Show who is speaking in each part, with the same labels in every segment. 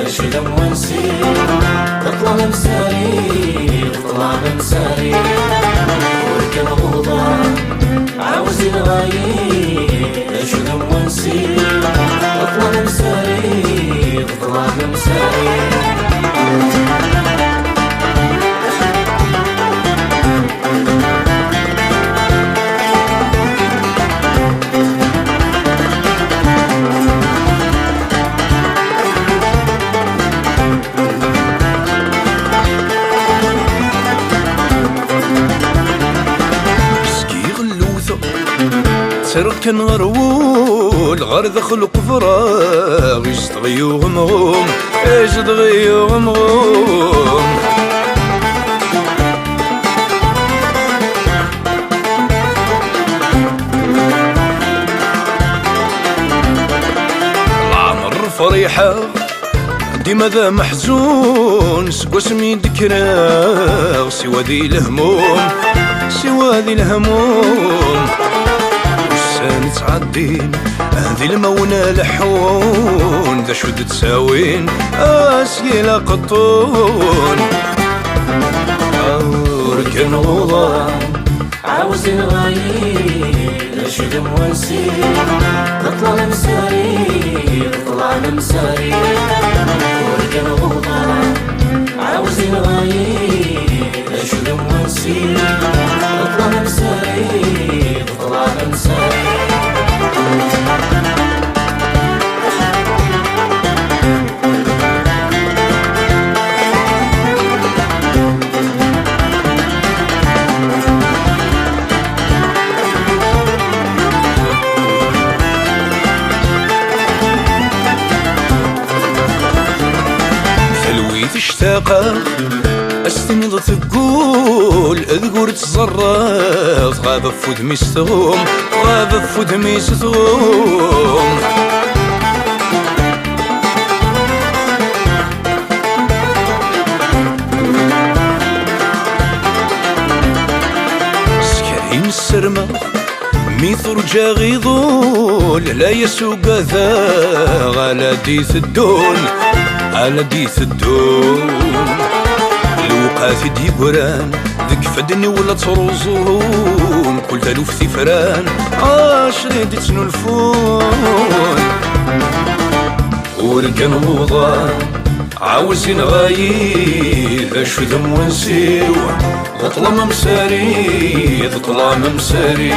Speaker 1: اش دم ونسير تطلع مساري تطلع مساري وركب غضا عاوز الغايب اش دم ونسير تطلع مساري تطلع مساري
Speaker 2: كان غرول غير دخل قفراغ يشتغيو غمغوم يشتغيو غمغوم العمر فريحة ديما ذا محزون سكواس مين ذكراغ سوا ذي الهموم سوا ذي الهموم نتعدين هذي المونة لحون ذا شود تساوين اسيلا قطون
Speaker 1: وركن غضا عاوز الغايب اش دم ونسير تطلع مساري تطلع مساري وركن غضا عاوز الغايب اش دم ونسير تطلع مساري تطلع مساري
Speaker 2: تشتاق استنض تقول اذكر تزرط غاب فود ميستغوم غاب فود ميستغوم سكرين السرمة ميثور جا غيضول لا يسوق ذا غالا ديث الدول على ديث الدون الوقات ديبران ذك فدني ولا تروزون كل تلوف ثفران عاشرين تنولفون وركن وضا عاوزين غايب اش ذم ونسيو تطلع ممساري تطلع ممساري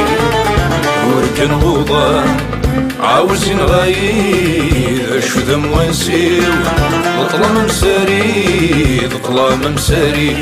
Speaker 2: وركن وضا عاوزين غايب اش ذم ونسيو تطلع ممساري تطلع ممساري